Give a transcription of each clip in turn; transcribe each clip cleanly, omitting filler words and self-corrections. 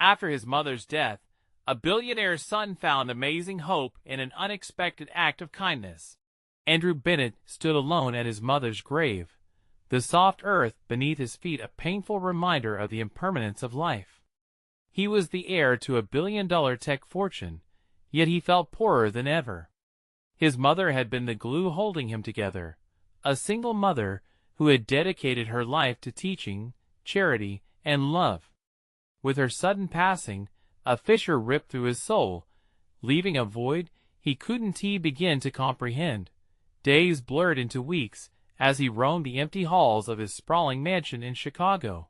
After his mother's death, a billionaire's son found amazing hope in an unexpected act of kindness. Andrew Bennett stood alone at his mother's grave, the soft earth beneath his feet a painful reminder of the impermanence of life. He was the heir to a billion-dollar tech fortune, yet he felt poorer than ever. His mother had been the glue holding him together, a single mother who had dedicated her life to teaching, charity, and love. With her sudden passing, a fissure ripped through his soul, leaving a void he couldn't begin to comprehend. Days blurred into weeks as he roamed the empty halls of his sprawling mansion in Chicago.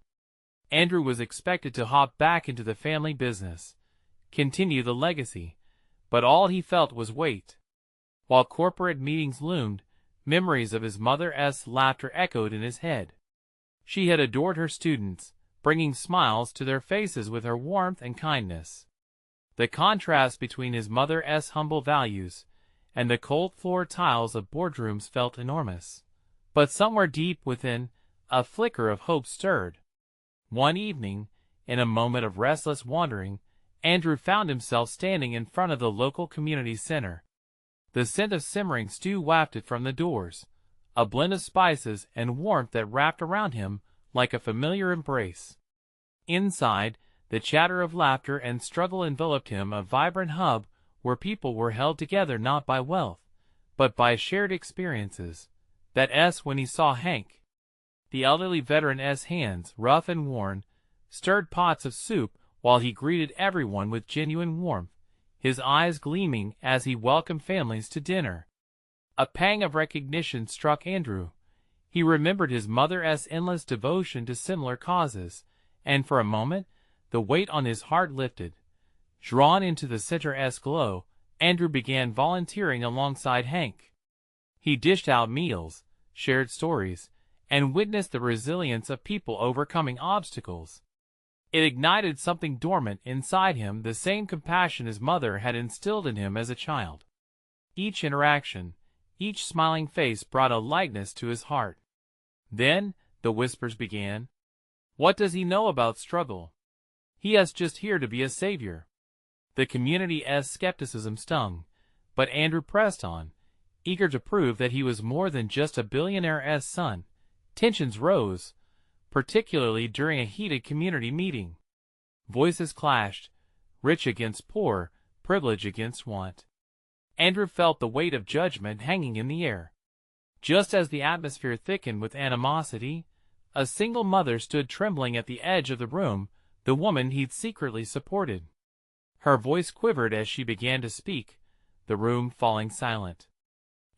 Andrew was expected to hop back into the family business, continue the legacy, but all he felt was weight. While corporate meetings loomed, memories of his mother's laughter echoed in his head. She had adored her students, bringing smiles to their faces with her warmth and kindness. The contrast between his mother's humble values and the cold floor tiles of boardrooms felt enormous. But somewhere deep within, a flicker of hope stirred. One evening, in a moment of restless wandering, Andrew found himself standing in front of the local community center. The scent of simmering stew wafted from the doors, a blend of spices and warmth that wrapped around him like a familiar embrace. Inside, the chatter of laughter and struggle enveloped him, a vibrant hub where people were held together not by wealth, but by shared experiences. When he saw Hank. The elderly veteran's hands, rough and worn, stirred pots of soup while he greeted everyone with genuine warmth, his eyes gleaming as he welcomed families to dinner. A pang of recognition struck Andrew. He remembered his mother's endless devotion to similar causes, and for a moment, the weight on his heart lifted. Drawn into the center's glow, Andrew began volunteering alongside Hank. He dished out meals, shared stories, and witnessed the resilience of people overcoming obstacles. It ignited something dormant inside him, the same compassion his mother had instilled in him as a child. Each interaction, each smiling face brought a lightness to his heart. Then, the whispers began. What does he know about struggle? He is just here to be a savior. The community's skepticism stung, but Andrew pressed on, eager to prove that he was more than just a billionaire's son. Tensions rose, particularly during a heated community meeting. Voices clashed, rich against poor, privilege against want. Andrew felt the weight of judgment hanging in the air. Just as the atmosphere thickened with animosity, a single mother stood trembling at the edge of the room, the woman he'd secretly supported. Her voice quivered as she began to speak, the room falling silent.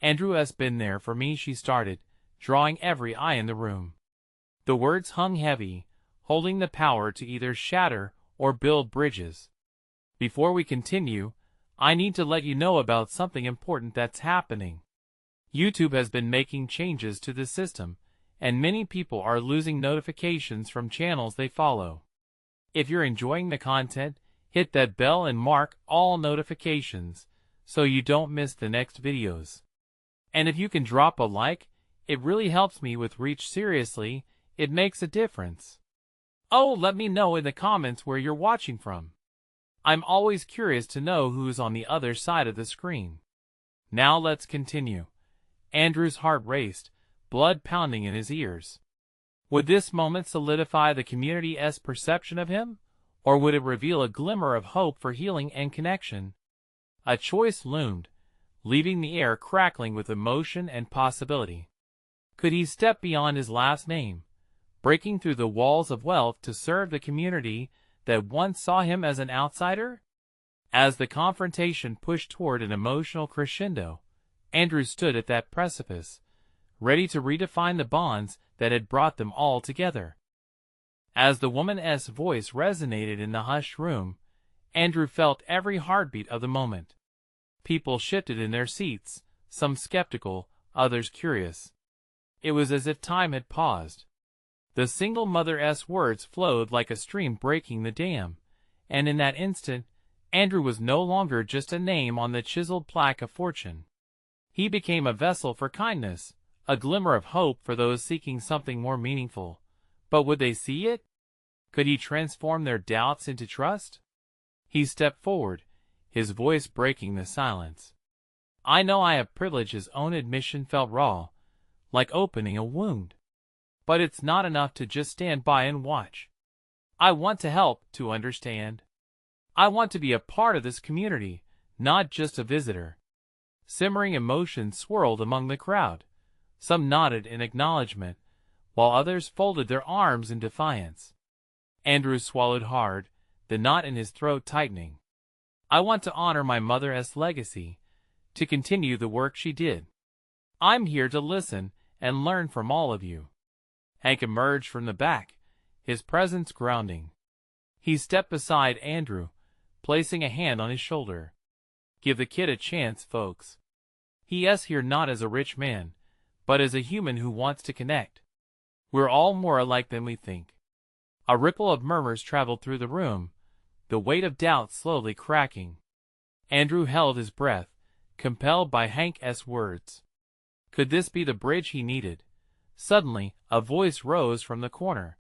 Andrew has been there for me, she started, drawing every eye in the room. The words hung heavy, holding the power to either shatter or build bridges. Before we continue, I need to let you know about something important that's happening. YouTube has been making changes to the system, and many people are losing notifications from channels they follow. If you're enjoying the content, hit that bell and mark all notifications so you don't miss the next videos. And if you can drop a like, it really helps me with reach. Seriously, it makes a difference. Oh, let me know in the comments where you're watching from. I'm always curious to know who's on the other side of the screen. Now let's continue. Andrew's heart raced, blood pounding in his ears. Would this moment solidify the community's perception of him, or would it reveal a glimmer of hope for healing and connection? A choice loomed, leaving the air crackling with emotion and possibility. Could he step beyond his last name, breaking through the walls of wealth to serve the community that once saw him as an outsider? As the confrontation pushed toward an emotional crescendo, Andrew stood at that precipice, ready to redefine the bonds that had brought them all together. As the woman's voice resonated in the hushed room, Andrew felt every heartbeat of the moment. People shifted in their seats, some skeptical, others curious. It was as if time had paused. The single mother's words flowed like a stream breaking the dam, and in that instant, Andrew was no longer just a name on the chiseled plaque of fortune. He became a vessel for kindness, a glimmer of hope for those seeking something more meaningful. But would they see it? Could he transform their doubts into trust? He stepped forward, his voice breaking the silence. I know I have privilege. His own admission felt raw, like opening a wound. But it's not enough to just stand by and watch. I want to help, to understand. I want to be a part of this community, not just a visitor. Simmering emotions swirled among the crowd. Some nodded in acknowledgement, while others folded their arms in defiance. Andrew swallowed hard, the knot in his throat tightening. I want to honor my mother's legacy, to continue the work she did. I'm here to listen and learn from all of you. Hank emerged from the back, his presence grounding. He stepped beside Andrew, placing a hand on his shoulder. Give the kid a chance, folks. He is here not as a rich man, but as a human who wants to connect. We're all more alike than we think. A ripple of murmurs traveled through the room, the weight of doubt slowly cracking. Andrew held his breath, compelled by Hank's words. Could this be the bridge he needed? Suddenly, a voice rose from the corner.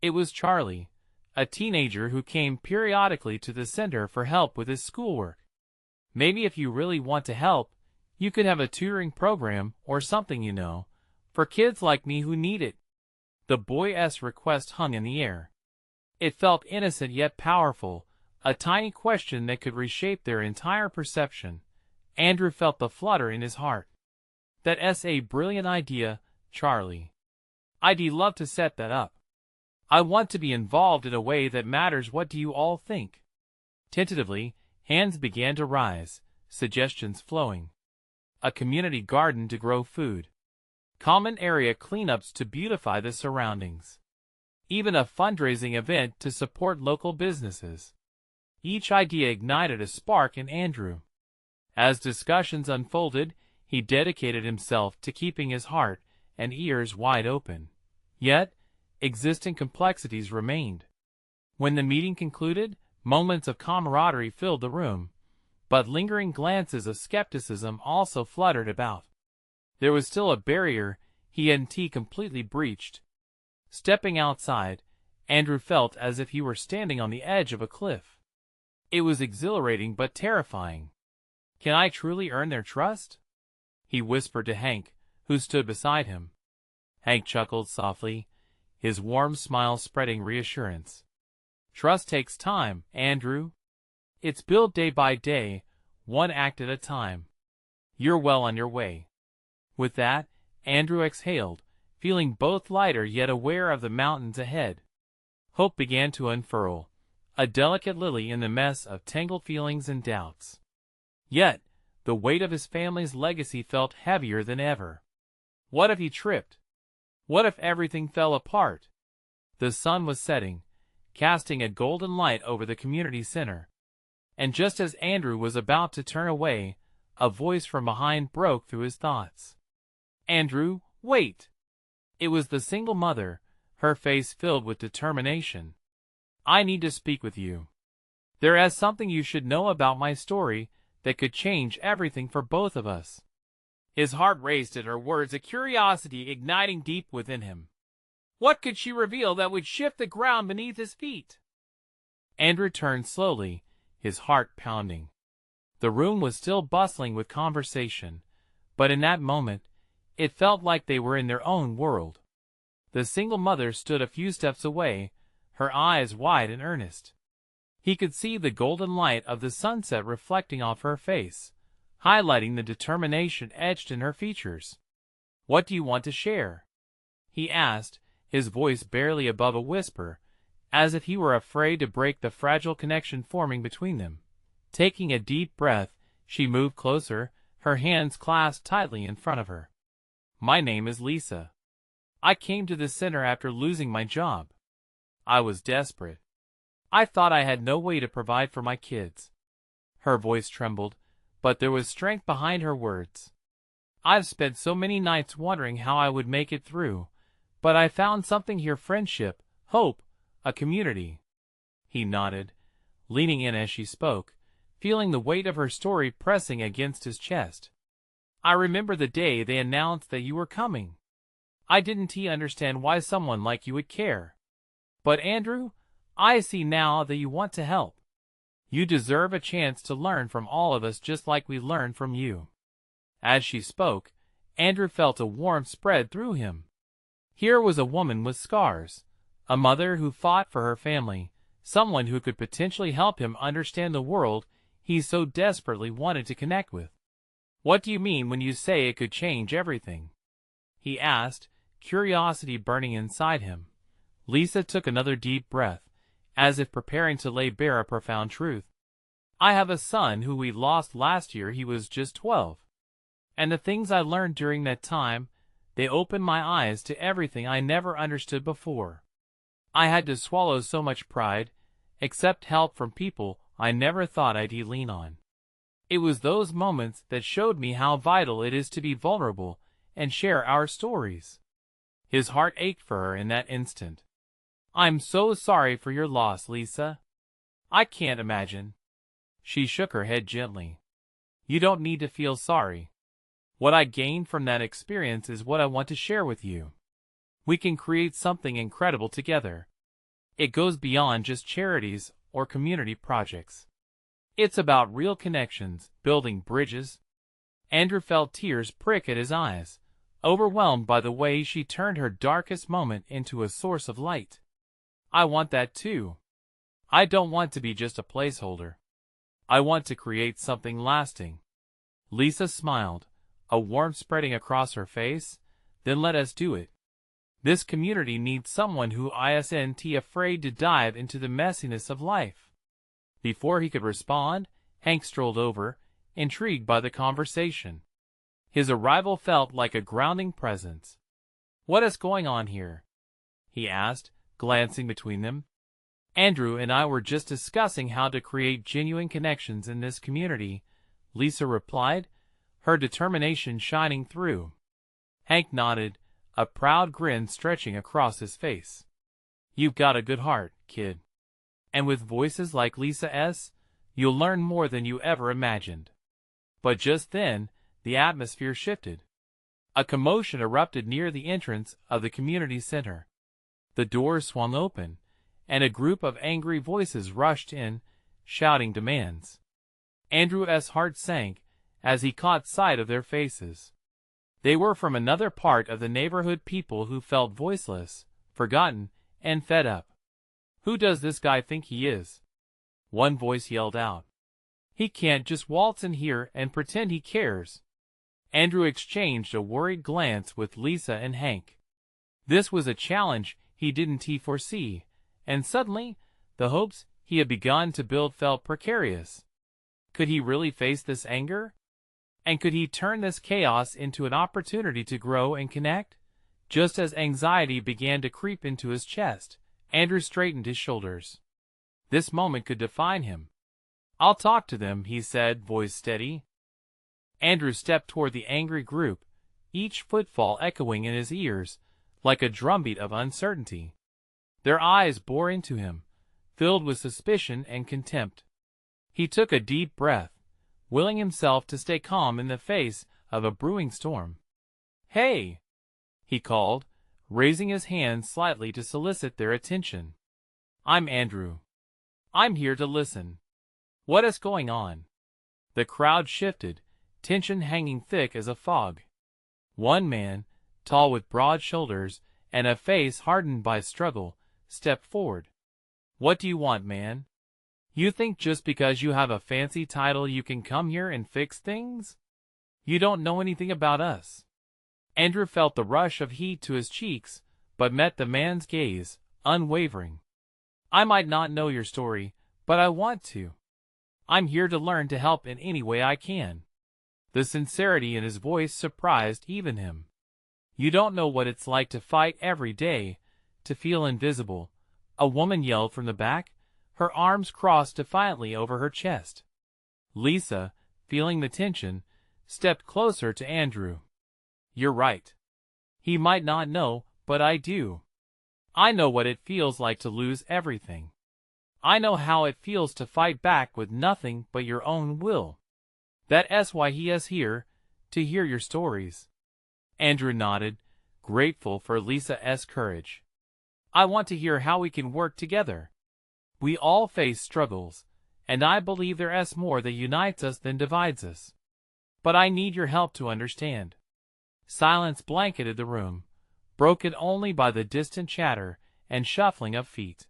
It was Charlie, a teenager who came periodically to the center for help with his schoolwork. Maybe if you really want to help, you could have a tutoring program or something, for kids like me who need it. The boy's request hung in the air. It felt innocent yet powerful, a tiny question that could reshape their entire perception. Andrew felt the flutter in his heart. That's a brilliant idea, Charlie. I'd love to set that up. I want to be involved in a way that matters. What do you all think? Tentatively, hands began to rise, suggestions flowing. A community garden to grow food. Common area cleanups to beautify the surroundings. Even a fundraising event to support local businesses. Each idea ignited a spark in Andrew. As discussions unfolded, he dedicated himself to keeping his heart and ears wide open. Yet, existing complexities remained. When the meeting concluded, moments of camaraderie filled the room, but lingering glances of skepticism also fluttered about. There was still a barrier he hadn't completely breached. Stepping outside, Andrew felt as if he were standing on the edge of a cliff. It was exhilarating but terrifying. Can I truly earn their trust? He whispered to Hank, who stood beside him. Hank chuckled softly, his warm smile spreading reassurance. Trust takes time, Andrew. It's built day by day, one act at a time. You're well on your way. With that, Andrew exhaled, feeling both lighter yet aware of the mountains ahead. Hope began to unfurl, a delicate lily in the mess of tangled feelings and doubts. Yet, the weight of his family's legacy felt heavier than ever. What if he tripped? What if everything fell apart? The sun was setting, casting a golden light over the community center. And just as Andrew was about to turn away, a voice from behind broke through his thoughts. Andrew, wait! It was the single mother, her face filled with determination. I need to speak with you. There is something you should know about my story that could change everything for both of us. His heart raced at her words, a curiosity igniting deep within him. What could she reveal that would shift the ground beneath his feet? Andrew turned slowly, his heart pounding. The room was still bustling with conversation, but in that moment, it felt like they were in their own world. The single mother stood a few steps away, her eyes wide and earnest. He could see the golden light of the sunset reflecting off her face, highlighting the determination etched in her features. What do you want to share? He asked, his voice barely above a whisper, as if he were afraid to break the fragile connection forming between them. Taking a deep breath, she moved closer, her hands clasped tightly in front of her. My name is Lisa. I came to the center after losing my job. I was desperate. I thought I had no way to provide for my kids. Her voice trembled, but there was strength behind her words. I've spent so many nights wondering how I would make it through, but I found something here: friendship, hope, a community. He nodded, leaning in as she spoke, feeling the weight of her story pressing against his chest. I remember the day they announced that you were coming. I didn't understand why someone like you would care. But Andrew, I see now that you want to help. You deserve a chance to learn from all of us just like we learned from you." As she spoke, Andrew felt a warmth spread through him. Here was a woman with scars, a mother who fought for her family, someone who could potentially help him understand the world he so desperately wanted to connect with. "What do you mean when you say it could change everything?" he asked, curiosity burning inside him. Lisa took another deep breath, as if preparing to lay bare a profound truth. "I have a son who we lost last year. He was just 12. And the things I learned during that time, they opened my eyes to everything I never understood before. I had to swallow so much pride, accept help from people I never thought I'd lean on. It was those moments that showed me how vital it is to be vulnerable and share our stories." His heart ached for her in that instant. "I'm so sorry for your loss, Lisa. I can't imagine." She shook her head gently. "You don't need to feel sorry. What I gained from that experience is what I want to share with you. We can create something incredible together. It goes beyond just charities or community projects. It's about real connections, building bridges." Andrew felt tears prick at his eyes, overwhelmed by the way she turned her darkest moment into a source of light. "I want that too. I don't want to be just a placeholder. I want to create something lasting." Lisa smiled, a warmth spreading across her face. "Then let us do it. This community needs someone who isn't afraid to dive into the messiness of life." Before he could respond, Hank strolled over, intrigued by the conversation. His arrival felt like a grounding presence. "What is going on here?" he asked, glancing between them. "Andrew and I were just discussing how to create genuine connections in this community," Lisa replied, her determination shining through. Hank nodded, a proud grin stretching across his face. "You've got a good heart, kid. And with voices like Lisa's, you'll learn more than you ever imagined." But just then, the atmosphere shifted. A commotion erupted near the entrance of the community center. The doors swung open, and a group of angry voices rushed in, shouting demands. Andrew's heart sank as he caught sight of their faces. They were from another part of the neighborhood, people who felt voiceless, forgotten, and fed up. "Who does this guy think he is?" one voice yelled out. "He can't just waltz in here and pretend he cares." Andrew exchanged a worried glance with Lisa and Hank. This was a challenge he didn't foresee, and suddenly, the hopes he had begun to build felt precarious. Could he really face this anger? And could he turn this chaos into an opportunity to grow and connect? Just as anxiety began to creep into his chest, Andrew straightened his shoulders. This moment could define him. "I'll talk to them," he said, voice steady. Andrew stepped toward the angry group, each footfall echoing in his ears like a drumbeat of uncertainty. Their eyes bore into him, filled with suspicion and contempt. He took a deep breath, willing himself to stay calm in the face of a brewing storm. "Hey!" he called, raising his hand slightly to solicit their attention. "I'm Andrew. I'm here to listen. What is going on?" The crowd shifted, tension hanging thick as a fog. One man, tall with broad shoulders and a face hardened by struggle, stepped forward. "What do you want, man? You think just because you have a fancy title you can come here and fix things? You don't know anything about us." Andrew felt the rush of heat to his cheeks, but met the man's gaze, unwavering. "I might not know your story, but I want to. I'm here to learn, to help in any way I can." The sincerity in his voice surprised even him. "You don't know what it's like to fight every day, to feel invisible," a woman yelled from the back, her arms crossed defiantly over her chest. Lisa, feeling the tension, stepped closer to Andrew. "You're right. He might not know, but I do. I know what it feels like to lose everything. I know how it feels to fight back with nothing but your own will. That's why he is here, to hear your stories." Andrew nodded, grateful for Lisa's courage. "I want to hear how we can work together." We all face struggles, and I believe there's more that unites us than divides us. But I need your help to understand. Silence blanketed the room, broken only by the distant chatter and shuffling of feet.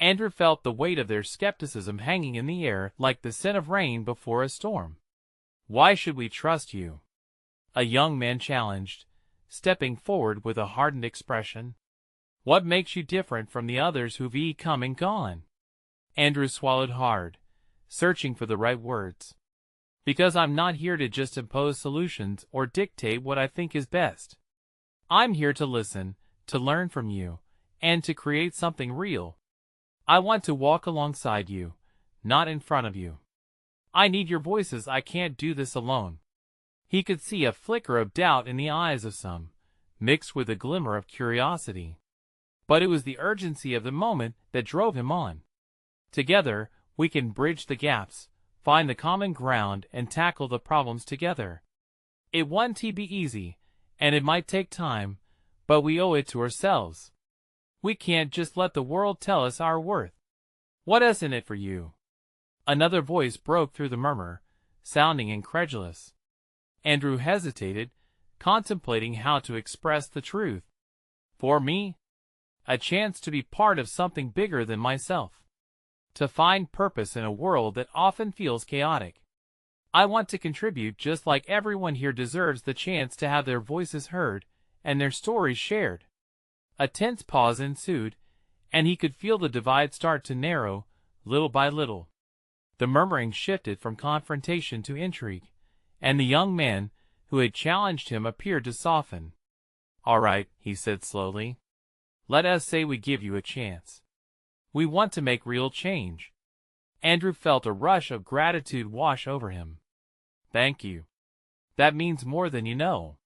Andrew felt the weight of their skepticism hanging in the air like the scent of rain before a storm. Why should we trust you? A young man challenged, stepping forward with a hardened expression. What makes you different from the others who've come and gone? Andrew swallowed hard, searching for the right words. Because I'm not here to just impose solutions or dictate what I think is best. I'm here to listen, to learn from you, and to create something real. I want to walk alongside you, not in front of you. I need your voices. I can't do this alone. He could see a flicker of doubt in the eyes of some, mixed with a glimmer of curiosity. But it was the urgency of the moment that drove him on. Together, we can bridge the gaps, find the common ground, and tackle the problems together. It won't be easy, and it might take time, but we owe it to ourselves. We can't just let the world tell us our worth. What is in it for you? Another voice broke through the murmur, sounding incredulous. Andrew hesitated, contemplating how to express the truth. For me? A chance to be part of something bigger than myself. To find purpose in a world that often feels chaotic. I want to contribute just like everyone here deserves the chance to have their voices heard and their stories shared. A tense pause ensued, and he could feel the divide start to narrow, little by little. The murmuring shifted from confrontation to intrigue, and the young man who had challenged him appeared to soften. All right, he said slowly. Let us say we give you a chance. We want to make real change. Andrew felt a rush of gratitude wash over him. Thank you. That means more than you know.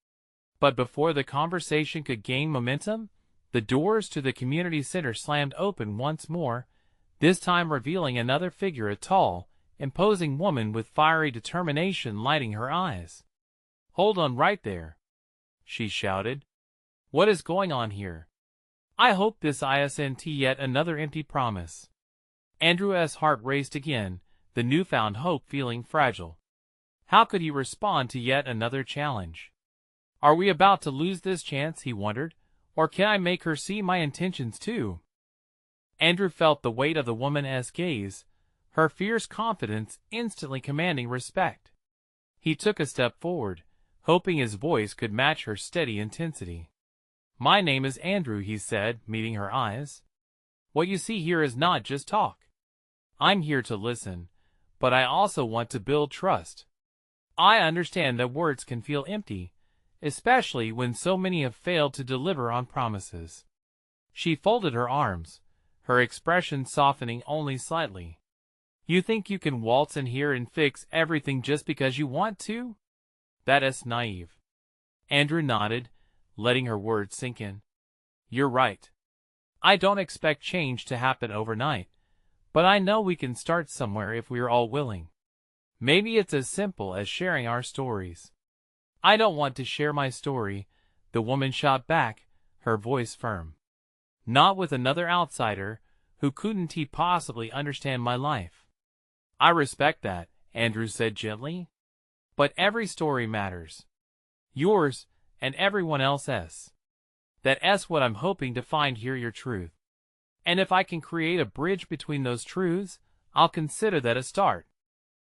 But before the conversation could gain momentum, the doors to the community center slammed open once more, this time revealing another figure, a tall, imposing woman with fiery determination lighting her eyes. Hold on right there, she shouted. What is going on here? I hope this isn't yet another empty promise. Andrew's heart raced again, the newfound hope feeling fragile. How could he respond to yet another challenge? Are we about to lose this chance, he wondered, or can I make her see my intentions too? Andrew felt the weight of the woman's gaze, her fierce confidence instantly commanding respect. He took a step forward, hoping his voice could match her steady intensity. My name is Andrew, he said, meeting her eyes. What you see here is not just talk. I'm here to listen, but I also want to build trust. I understand that words can feel empty, especially when so many have failed to deliver on promises. She folded her arms, her expression softening only slightly. You think you can waltz in here and fix everything just because you want to? That is naive. Andrew nodded, letting her words sink in. You're right. I don't expect change to happen overnight, but I know we can start somewhere if we're all willing. Maybe it's as simple as sharing our stories. I don't want to share my story, the woman shot back, her voice firm. Not with another outsider who couldn't possibly understand my life. I respect that, Andrew said gently. But every story matters. Yours and everyone else's. That's what I'm hoping to find here, your truth. And if I can create a bridge between those truths, I'll consider that a start.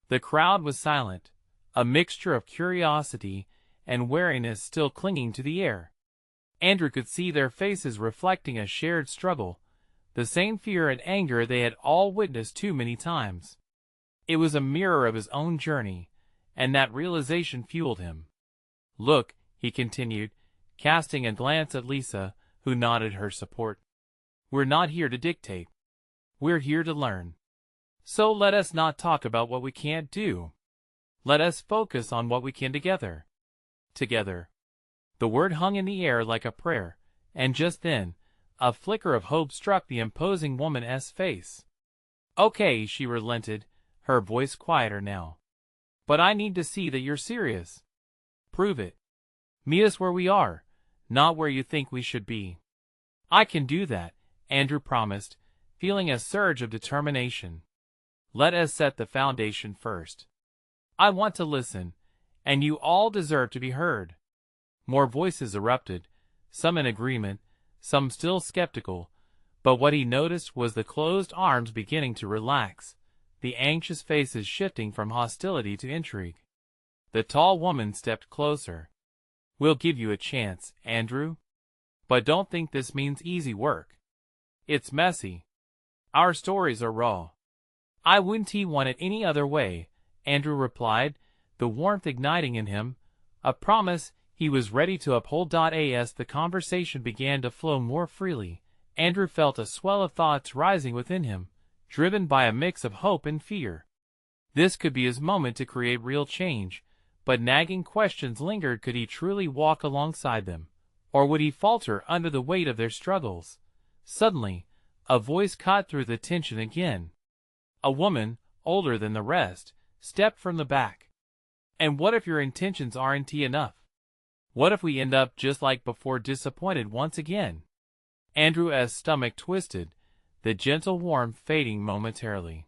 The crowd was silent, a mixture of curiosity and wariness still clinging to the air. Andrew could see their faces reflecting a shared struggle, the same fear and anger they had all witnessed too many times. It was a mirror of his own journey, and that realization fueled him. Look, he continued, casting a glance at Lisa, who nodded her support. We're not here to dictate. We're here to learn. So let us not talk about what we can't do. Let us focus on what we can together. Together. The word hung in the air like a prayer, and just then, a flicker of hope struck the imposing woman's face. Okay, she relented, her voice quieter now. But I need to see that you're serious. Prove it. Meet us where we are, not where you think we should be. I can do that, Andrew promised, feeling a surge of determination. Let us set the foundation first. I want to listen, and you all deserve to be heard. More voices erupted, some in agreement, some still skeptical, but what he noticed was the closed arms beginning to relax, the anxious faces shifting from hostility to intrigue. The tall woman stepped closer. We'll give you a chance, Andrew. But don't think this means easy work. It's messy. Our stories are raw. I wouldn't want it any other way, Andrew replied, the warmth igniting in him, a promise he was ready to uphold. As the conversation began to flow more freely, Andrew felt a swell of thoughts rising within him, driven by a mix of hope and fear. This could be his moment to create real change, but nagging questions lingered. Could he truly walk alongside them, or would he falter under the weight of their struggles? Suddenly, a voice cut through the tension again. A woman, older than the rest, stepped from the back. And what if your intentions aren't enough? What if we end up just like before, disappointed once again? Andrew's stomach twisted, the gentle warmth fading momentarily.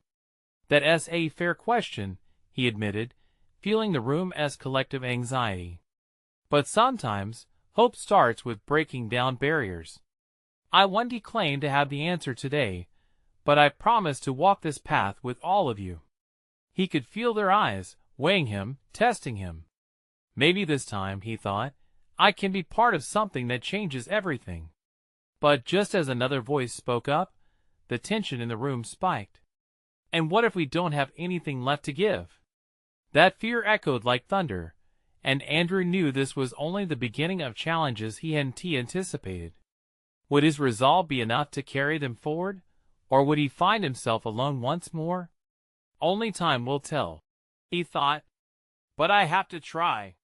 That's a fair question, he admitted, feeling the room's collective anxiety. But sometimes, hope starts with breaking down barriers. I won't claim to have the answer today, but I promise to walk this path with all of you. He could feel their eyes, weighing him, testing him. Maybe this time, he thought, I can be part of something that changes everything. But just as another voice spoke up, the tension in the room spiked. And what if we don't have anything left to give? That fear echoed like thunder, and Andrew knew this was only the beginning of challenges he hadn't anticipated. Would his resolve be enough to carry them forward, or would he find himself alone once more? Only time will tell, he thought. But I have to try.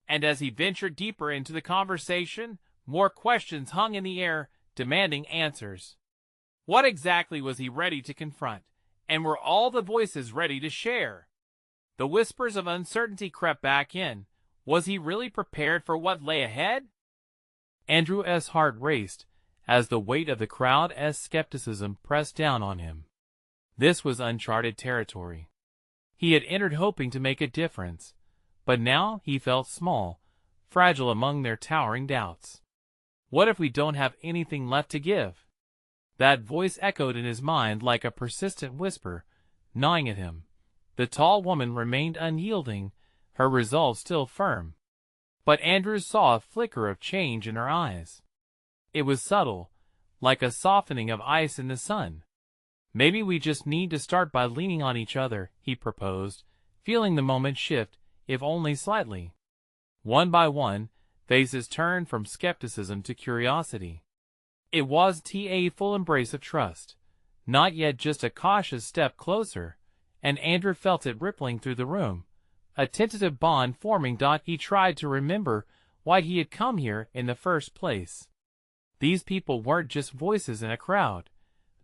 And as he ventured deeper into the conversation, more questions hung in the air, demanding answers. What exactly was he ready to confront, and were all the voices ready to share? The whispers of uncertainty crept back in. Was he really prepared for what lay ahead? Andrew's heart raced as the weight of the crowd's skepticism pressed down on him. This was uncharted territory. He had entered hoping to make a difference, but now he felt small, fragile among their towering doubts. What if we don't have anything left to give? That voice echoed in his mind like a persistent whisper, gnawing at him. The tall woman remained unyielding, her resolve still firm. But Andrew saw a flicker of change in her eyes. It was subtle, like a softening of ice in the sun. Maybe we just need to start by leaning on each other, he proposed, feeling the moment shift, if only slightly. One by one, faces turned from skepticism to curiosity. It was a full embrace of trust, not yet just a cautious step closer, and Andrew felt it rippling through the room, a tentative bond forming. He tried to remember why he had come here in the first place. These people weren't just voices in a crowd.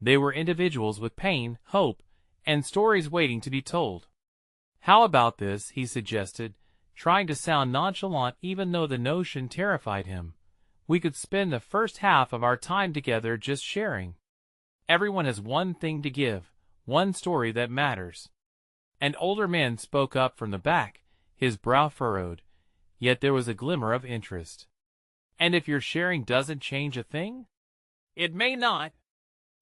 They were individuals with pain, hope, and stories waiting to be told. How about this, he suggested, trying to sound nonchalant even though the notion terrified him. We could spend the first half of our time together just sharing. Everyone has one thing to give, one story that matters. An older man spoke up from the back, his brow furrowed, yet there was a glimmer of interest. And if your sharing doesn't change a thing? It may not.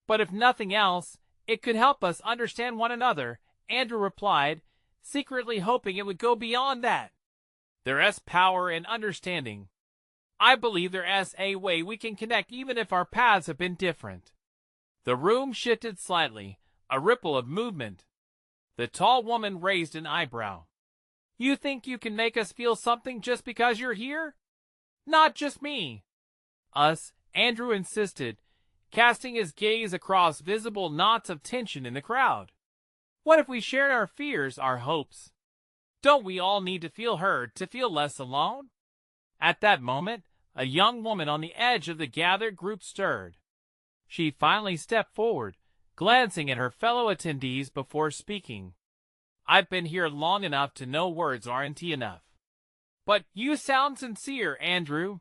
But if nothing else, it could help us understand one another, Andrew replied, secretly hoping it would go beyond that. There's power in understanding. I believe there's a way we can connect even if our paths have been different. The room shifted slightly, a ripple of movement. The tall woman raised an eyebrow. You think you can make us feel something just because you're here? Not just me. Us, Andrew insisted, casting his gaze across visible knots of tension in the crowd. What if we shared our fears, our hopes? Don't we all need to feel heard to feel less alone? At that moment, a young woman on the edge of the gathered group stirred. She finally stepped forward, glancing at her fellow attendees before speaking. I've been here long enough to know words aren't enough. But you sound sincere, Andrew.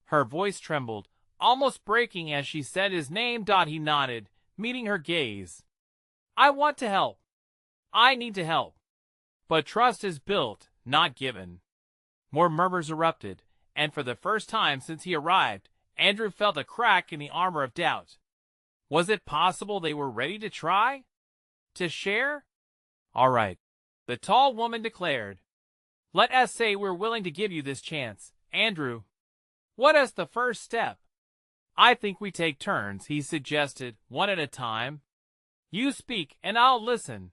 Her voice trembled, almost breaking as she said his name. He nodded, meeting her gaze. I want to help. I need to help. But trust is built, not given. More murmurs erupted, and for the first time since he arrived, Andrew felt a crack in the armor of doubt. Was it possible they were ready to try? To share? All right, the tall woman declared. Let us say we're willing to give you this chance, Andrew. What is the first step? I think we take turns, he suggested, one at a time. You speak and I'll listen.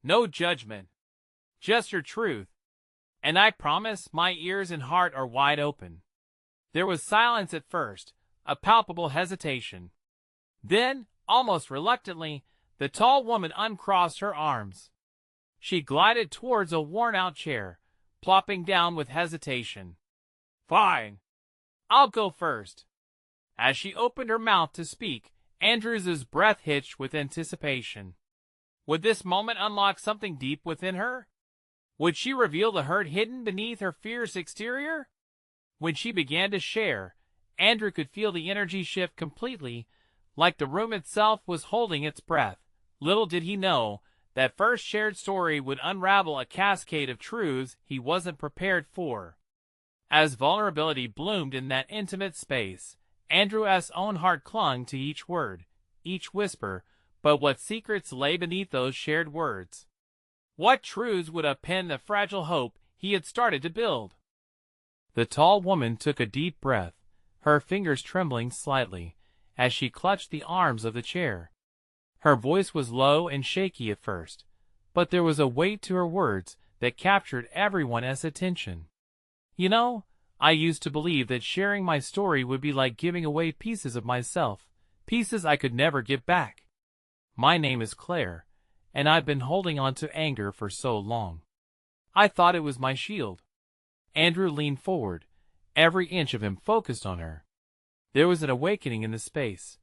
No judgment. Just your truth. And I promise my ears and heart are wide open. There was silence at first, a palpable hesitation. Then, almost reluctantly, the tall woman uncrossed her arms. She glided towards a worn-out chair, plopping down with hesitation. Fine. I'll go first. As she opened her mouth to speak, Andrew's breath hitched with anticipation. Would this moment unlock something deep within her? Would she reveal the hurt hidden beneath her fierce exterior? When she began to share, Andrew could feel the energy shift completely, like the room itself was holding its breath. Little did he know, that first shared story would unravel a cascade of truths he wasn't prepared for. As vulnerability bloomed in that intimate space, Andrew's own heart clung to each word, each whisper, but what secrets lay beneath those shared words? What truths would append the fragile hope he had started to build? The tall woman took a deep breath, her fingers trembling slightly, as she clutched the arms of the chair. Her voice was low and shaky at first, but there was a weight to her words that captured everyone's attention. You know, I used to believe that sharing my story would be like giving away pieces of myself, pieces I could never get back. My name is Claire, and I've been holding on to anger for so long. I thought it was my shield. Andrew leaned forward, every inch of him focused on her. There was an awakening in the space,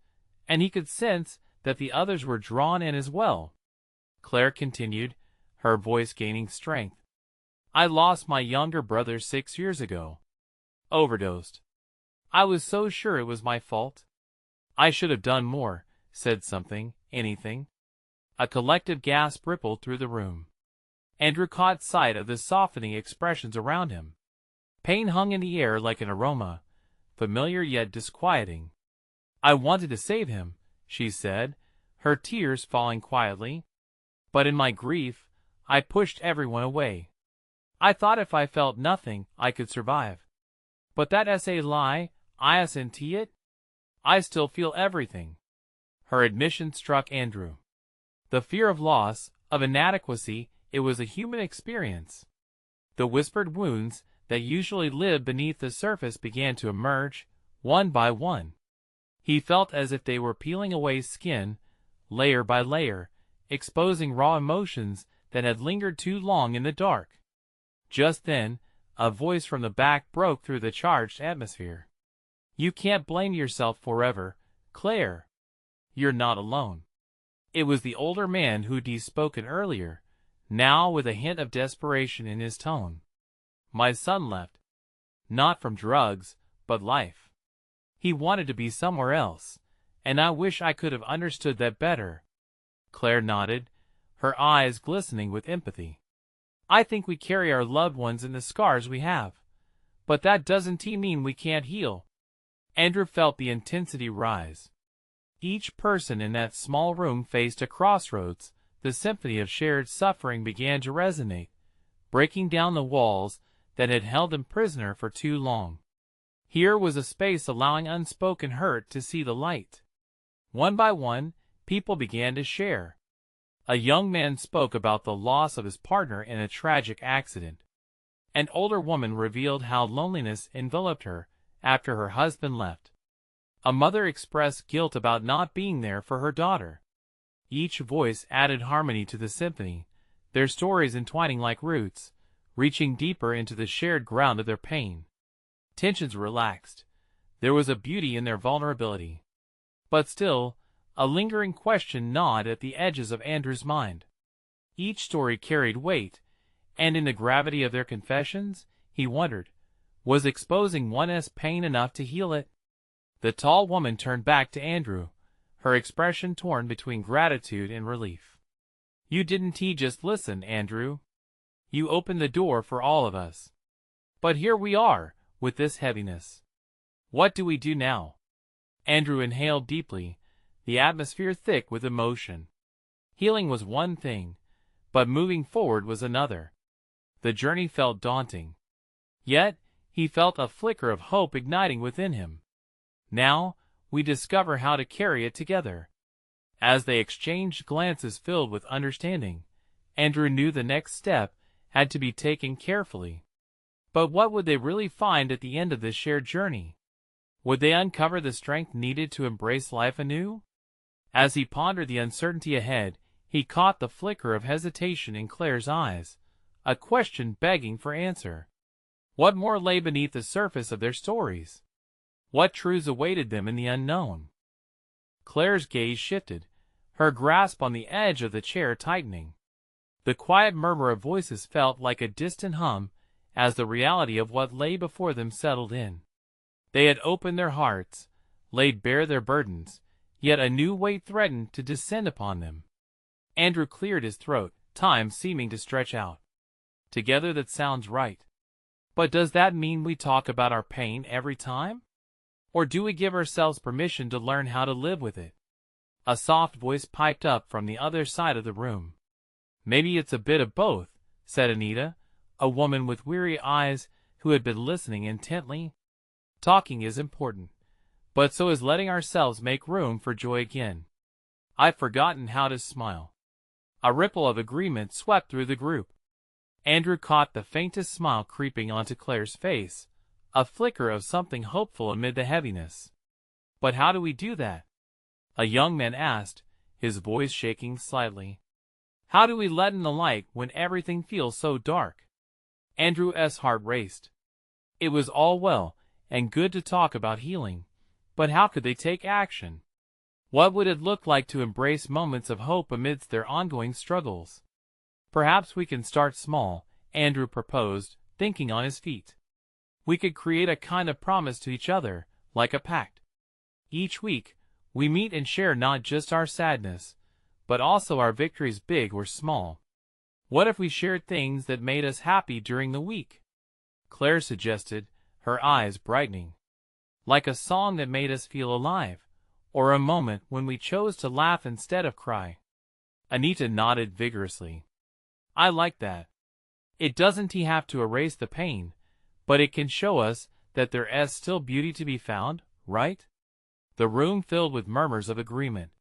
and he could sense that the others were drawn in as well. Claire continued, her voice gaining strength. I lost my younger brother 6 years ago. Overdosed. I was so sure it was my fault. I should have done more, said something, anything. A collective gasp rippled through the room. Andrew caught sight of the softening expressions around him. Pain hung in the air like an aroma, familiar yet disquieting. I wanted to save him, she said, her tears falling quietly. But in my grief, I pushed everyone away. I thought if I felt nothing, I could survive. But that's a lie, isn't it? I still feel everything. Her admission struck Andrew. The fear of loss, of inadequacy, it was a human experience. The whispered wounds that usually lived beneath the surface began to emerge, one by one. He felt as if they were peeling away skin, layer by layer, exposing raw emotions that had lingered too long in the dark. Just then, a voice from the back broke through the charged atmosphere. You can't blame yourself forever, Claire. You're not alone. It was the older man who'd spoken earlier, now with a hint of desperation in his tone. My son left. Not from drugs, but life. He wanted to be somewhere else, and I wish I could have understood that better. Claire nodded, her eyes glistening with empathy. I think we carry our loved ones in the scars we have, but that doesn't mean we can't heal. Andrew felt the intensity rise. Each person in that small room faced a crossroads. The symphony of shared suffering began to resonate, breaking down the walls that had held them prisoner for too long. Here was a space allowing unspoken hurt to see the light. One by one, people began to share. A young man spoke about the loss of his partner in a tragic accident. An older woman revealed how loneliness enveloped her after her husband left. A mother expressed guilt about not being there for her daughter. Each voice added harmony to the symphony, their stories entwining like roots, reaching deeper into the shared ground of their pain. Tensions relaxed. There was a beauty in their vulnerability. But still, a lingering question gnawed at the edges of Andrew's mind. Each story carried weight, and in the gravity of their confessions, he wondered, was exposing one's pain enough to heal it? The tall woman turned back to Andrew, her expression torn between gratitude and relief. "You didn't just listen, Andrew. You opened the door for all of us. But here we are, with this heaviness. What do we do now?" Andrew inhaled deeply, the atmosphere thick with emotion. Healing was one thing, but moving forward was another. The journey felt daunting. Yet, he felt a flicker of hope igniting within him. Now, we discover how to carry it together. As they exchanged glances filled with understanding, Andrew knew the next step had to be taken carefully. But what would they really find at the end of this shared journey? Would they uncover the strength needed to embrace life anew? As he pondered the uncertainty ahead, he caught the flicker of hesitation in Claire's eyes, a question begging for answer. What more lay beneath the surface of their stories? What truths awaited them in the unknown? Claire's gaze shifted, her grasp on the edge of the chair tightening. The quiet murmur of voices felt like a distant hum as the reality of what lay before them settled in. They had opened their hearts, laid bare their burdens, yet a new weight threatened to descend upon them. Andrew cleared his throat, time seeming to stretch out. "Together that sounds right. But does that mean we talk about our pain every time? Or do we give ourselves permission to learn how to live with it?" A soft voice piped up from the other side of the room. "Maybe it's a bit of both," said Anita, a woman with weary eyes who had been listening intently. "Talking is important, but so is letting ourselves make room for joy again. I've forgotten how to smile." A ripple of agreement swept through the group. Andrew caught the faintest smile creeping onto Claire's face, a flicker of something hopeful amid the heaviness. "But how do we do that?" a young man asked, his voice shaking slightly. "How do we let in the light when everything feels so dark?" Andrew's heart raced. It was all well and good to talk about healing, but how could they take action? What would it look like to embrace moments of hope amidst their ongoing struggles? "Perhaps we can start small," Andrew proposed, thinking on his feet. "We could create a kind of promise to each other, like a pact. Each week, we meet and share not just our sadness, but also our victories, big or small. What if we shared things that made us happy during the week?" Claire suggested, her eyes brightening. "Like a song that made us feel alive, or a moment when we chose to laugh instead of cry." Anita nodded vigorously. "I like that. It doesn't have to erase the pain, but it can show us that there is still beauty to be found, right?" The room filled with murmurs of agreement.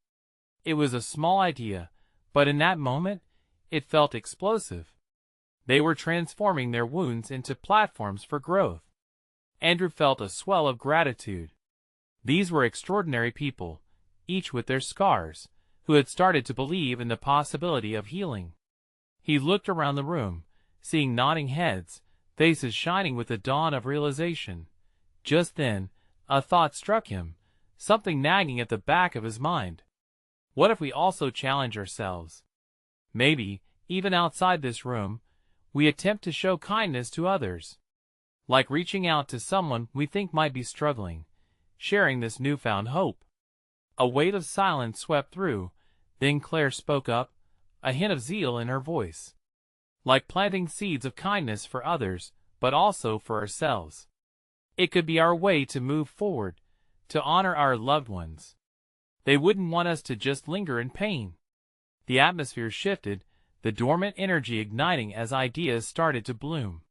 It was a small idea, but in that moment, it felt explosive. They were transforming their wounds into platforms for growth. Andrew felt a swell of gratitude. These were extraordinary people, each with their scars, who had started to believe in the possibility of healing. He looked around the room, seeing nodding heads, faces shining with the dawn of realization. Just then, a thought struck him, something nagging at the back of his mind. What if we also challenge ourselves? Maybe, even outside this room, we attempt to show kindness to others. Like reaching out to someone we think might be struggling, sharing this newfound hope. A weight of silence swept through, then Claire spoke up, a hint of zeal in her voice. "Like planting seeds of kindness for others, but also for ourselves. It could be our way to move forward, to honor our loved ones. They wouldn't want us to just linger in pain." The atmosphere shifted, the dormant energy igniting as ideas started to bloom.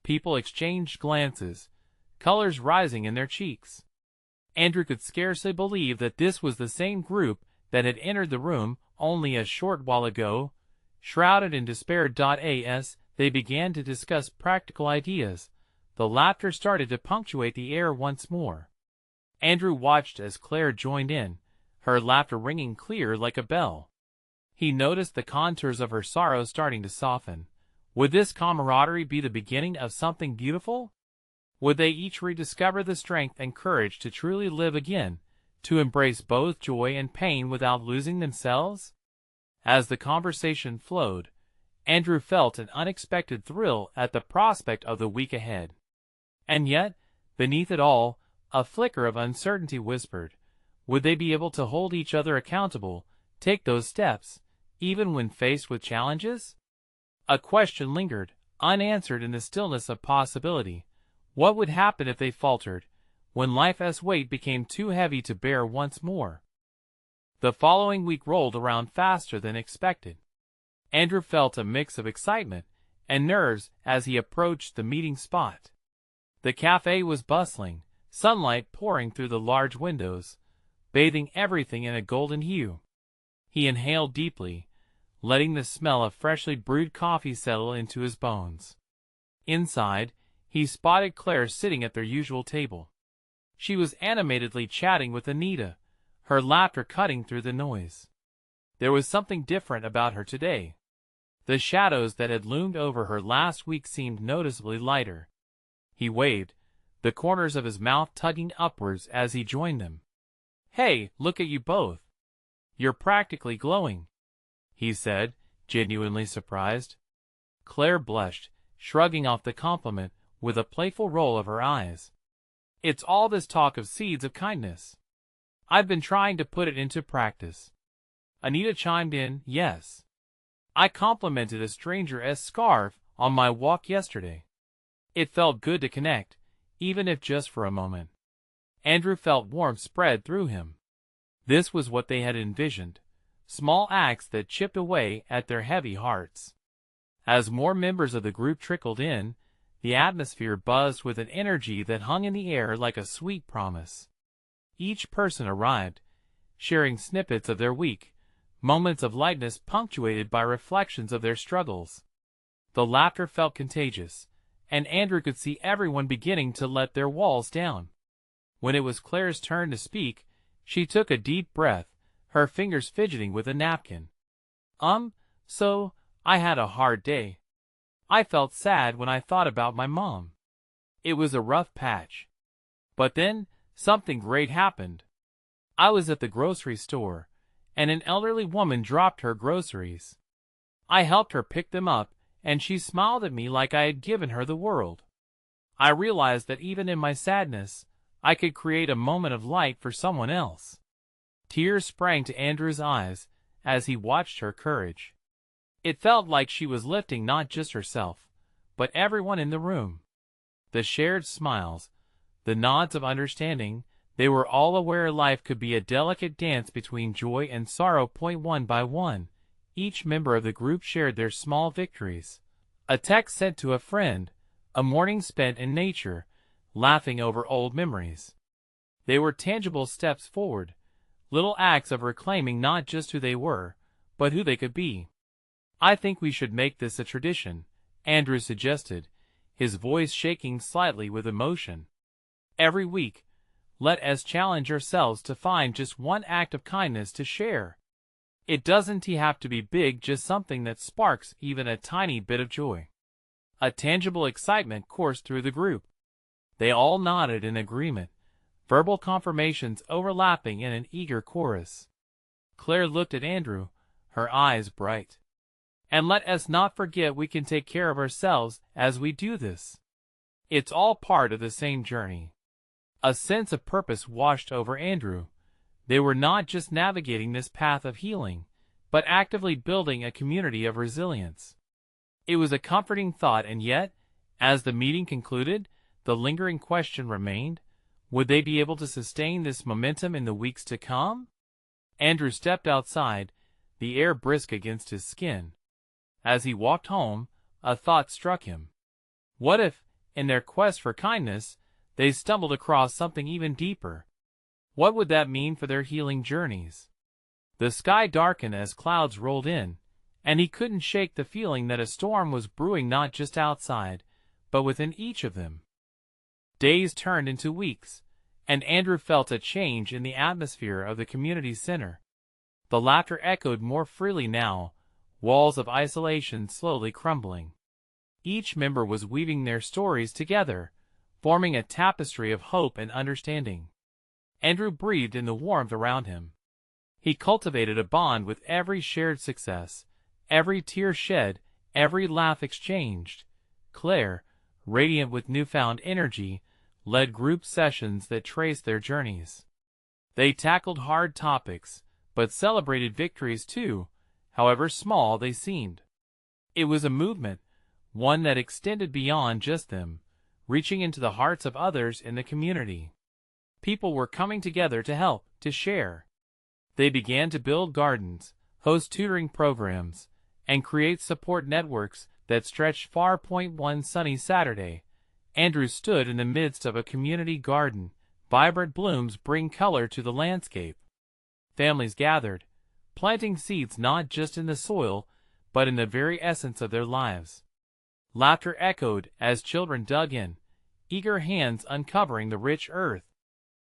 People exchanged glances, colors rising in their cheeks. Andrew could scarcely believe that this was the same group that had entered the room only a short while ago. Shrouded in despair, as they began to discuss practical ideas, the laughter started to punctuate the air once more. Andrew watched as Claire joined in, her laughter ringing clear like a bell. He noticed the contours of her sorrow starting to soften. Would this camaraderie be the beginning of something beautiful? Would they each rediscover the strength and courage to truly live again, to embrace both joy and pain without losing themselves? As the conversation flowed, Andrew felt an unexpected thrill at the prospect of the week ahead. And yet, beneath it all, a flicker of uncertainty whispered, Would they be able to hold each other accountable, take those steps, even when faced with challenges? A question lingered, unanswered in the stillness of possibility. What would happen if they faltered, when life's weight became too heavy to bear once more? The following week rolled around faster than expected. Andrew felt a mix of excitement and nerves as he approached the meeting spot. The cafe was bustling, sunlight pouring through the large windows, bathing everything in a golden hue. He inhaled deeply, letting the smell of freshly brewed coffee settle into his bones. Inside, he spotted Claire sitting at their usual table. She was animatedly chatting with Anita, her laughter cutting through the noise. There was something different about her today. The shadows that had loomed over her last week seemed noticeably lighter. He waved, the corners of his mouth tugging upwards as he joined them. "Hey, look at you both. You're practically glowing," he said, genuinely surprised. Claire blushed, shrugging off the compliment with a playful roll of her eyes. "It's all this talk of seeds of kindness. I've been trying to put it into practice." Anita chimed in, "Yes. I complimented a stranger's scarf on my walk yesterday. It felt good to connect, even if just for a moment." Andrew felt warmth spread through him. This was what they had envisioned, small acts that chipped away at their heavy hearts. As more members of the group trickled in, the atmosphere buzzed with an energy that hung in the air like a sweet promise. Each person arrived, sharing snippets of their week, moments of lightness punctuated by reflections of their struggles. The laughter felt contagious, and Andrew could see everyone beginning to let their walls down. When it was Claire's turn to speak, she took a deep breath, her fingers fidgeting with a napkin. So, I had a hard day. I felt sad when I thought about my mom. It was a rough patch. But then, something great happened. I was at the grocery store, and an elderly woman dropped her groceries. I helped her pick them up, and she smiled at me like I had given her the world. I realized that even in my sadness, I could create a moment of light for someone else." Tears sprang to Andrew's eyes as he watched her courage. It felt like she was lifting not just herself, but everyone in the room. The shared smiles, the nods of understanding, they were all aware life could be a delicate dance between joy and sorrow. One by one, each member of the group shared their small victories. A text sent to a friend, a morning spent in nature, laughing over old memories. They were tangible steps forward, little acts of reclaiming not just who they were, but who they could be. "I think we should make this a tradition," Andrew suggested, his voice shaking slightly with emotion. "Every week, let us challenge ourselves to find just one act of kindness to share. It doesn't have to be big, just something that sparks even a tiny bit of joy." A tangible excitement coursed through the group. They all nodded in agreement, verbal confirmations overlapping in an eager chorus. Claire looked at Andrew, her eyes bright. "And let us not forget we can take care of ourselves as we do this. It's all part of the same journey." A sense of purpose washed over Andrew. They were not just navigating this path of healing, but actively building a community of resilience. It was a comforting thought, and yet, as the meeting concluded, the lingering question remained, would they be able to sustain this momentum in the weeks to come? Andrew stepped outside, the air brisk against his skin. As he walked home, a thought struck him. What if, in their quest for kindness, they stumbled across something even deeper? What would that mean for their healing journeys? The sky darkened as clouds rolled in, and he couldn't shake the feeling that a storm was brewing not just outside, but within each of them. Days turned into weeks, and Andrew felt a change in the atmosphere of the community center. The laughter echoed more freely now, walls of isolation slowly crumbling. Each member was weaving their stories together, forming a tapestry of hope and understanding. Andrew breathed in the warmth around him. He cultivated a bond with every shared success, every tear shed, every laugh exchanged. Claire, radiant with newfound energy, led group sessions that traced their journeys. They tackled hard topics, but celebrated victories too, however small they seemed. It was a movement, one that extended beyond just them, reaching into the hearts of others in the community. People were coming together to help, to share. They began to build gardens, host tutoring programs, and create support networks that stretched far. One sunny Saturday, Andrew stood in the midst of a community garden. Vibrant blooms bring color to the landscape. Families gathered, planting seeds not just in the soil, but in the very essence of their lives. Laughter echoed as children dug in, eager hands uncovering the rich earth.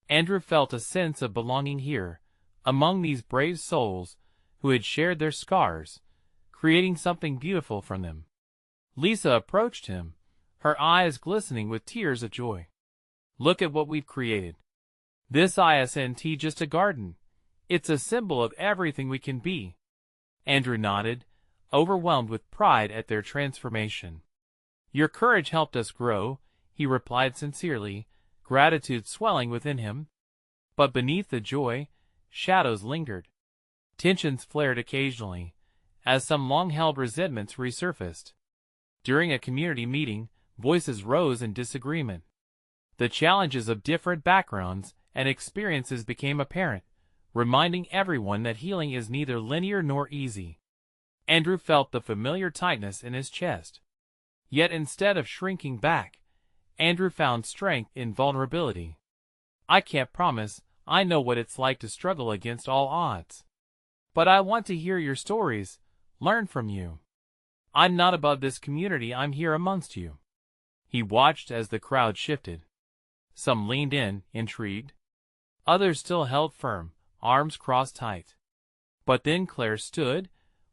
Andrew felt a sense of belonging here, among these brave souls who had shared their scars, creating something beautiful from them. Lisa approached him, her eyes glistening with tears of joy. "Look at what we've created. This isn't just a garden. It's a symbol of everything we can be." Andrew nodded, overwhelmed with pride at their transformation. "Your courage helped us grow," he replied sincerely, gratitude swelling within him. But beneath the joy, shadows lingered. Tensions flared occasionally, as some long-held resentments resurfaced. During a community meeting, voices rose in disagreement. The challenges of different backgrounds and experiences became apparent, reminding everyone that healing is neither linear nor easy. Andrew felt the familiar tightness in his chest. Yet instead of shrinking back, Andrew found strength in vulnerability. "I can't promise I know what it's like to struggle against all odds. But I want to hear your stories, learn from you. I'm not above this community, I'm here amongst you." He watched as the crowd shifted. Some leaned in, intrigued. Others still held firm, arms crossed tight. But then Claire stood,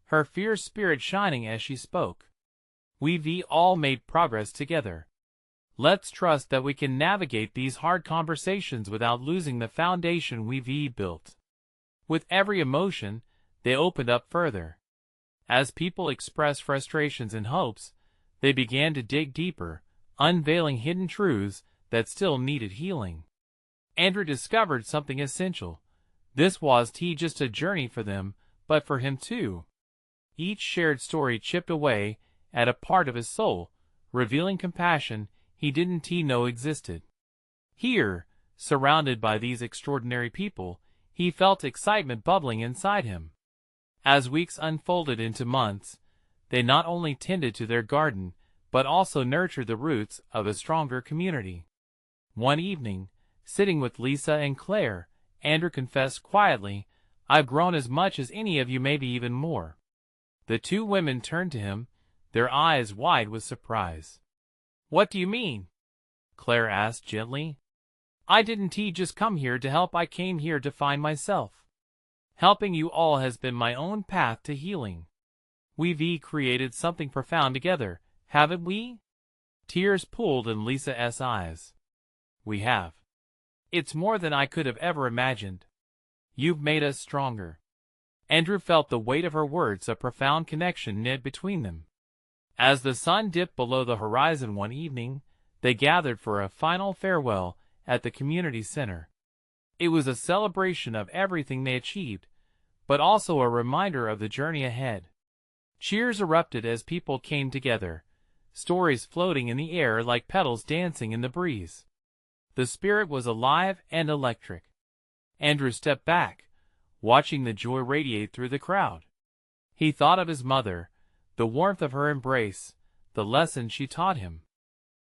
her fierce spirit shining as she spoke. "We've all made progress together. Let's trust that we can navigate these hard conversations without losing the foundation we've built." With every emotion, they opened up further. As people expressed frustrations and hopes, they began to dig deeper, unveiling hidden truths that still needed healing. Andrew discovered something essential. This wasn't just a journey for them, but for him too. Each shared story chipped away at a part of his soul, revealing compassion he didn't know existed. Here, surrounded by these extraordinary people, he felt excitement bubbling inside him. As weeks unfolded into months, they not only tended to their garden, but also nurtured the roots of a stronger community. One evening, sitting with Lisa and Claire, Andrew confessed quietly, "I've grown as much as any of you, maybe even more." The two women turned to him, their eyes wide with surprise. "What do you mean?" Claire asked gently. "I didn't just come here to help, I came here to find myself. Helping you all has been my own path to healing. We've created something profound together, haven't we?" Tears pooled in Lisa's eyes. "We have. It's more than I could have ever imagined. You've made us stronger." Andrew felt the weight of her words, a profound connection knit between them. As the sun dipped below the horizon one evening, they gathered for a final farewell at the community center. It was a celebration of everything they achieved, but also a reminder of the journey ahead. Cheers erupted as people came together, stories floating in the air like petals dancing in the breeze. The spirit was alive and electric. Andrew stepped back, watching the joy radiate through the crowd. He thought of his mother, the warmth of her embrace, the lessons she taught him.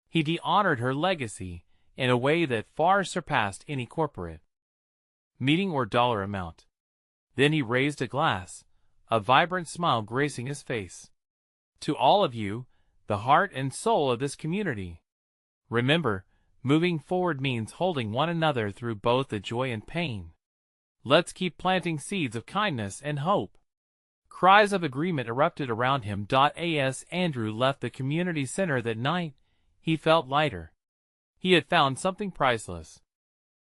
He honored her legacy in a way that far surpassed any corporate meeting or dollar amount. Then he raised a glass, a vibrant smile gracing his face. "To all of you, the heart and soul of this community. Remember, moving forward means holding one another through both the joy and pain. Let's keep planting seeds of kindness and hope." Cries of agreement erupted around him. As Andrew left the community center that night, he felt lighter. He had found something priceless.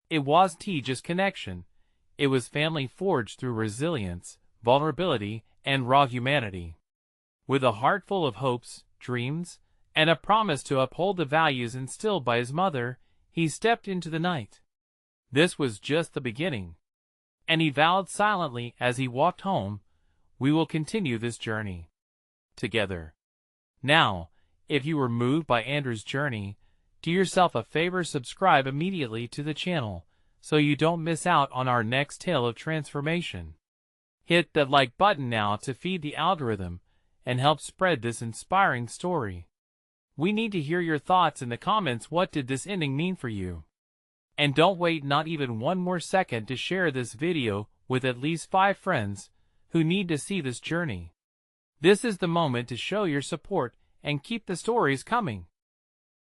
It wasn't just connection. It was family forged through resilience, vulnerability, and raw humanity. With a heart full of hopes, dreams, and a promise to uphold the values instilled by his mother, he stepped into the night. This was just the beginning. And he vowed silently as he walked home, "We will continue this journey together." Now, if you were moved by Andrew's journey, do yourself a favor, subscribe immediately to the channel so you don't miss out on our next tale of transformation. Hit the like button now to feed the algorithm and help spread this inspiring story. We need to hear your thoughts in the comments. What did this ending mean for you? And don't wait not even one more second to share this video with at least 5 friends who need to see this journey. This is the moment to show your support and keep the stories coming.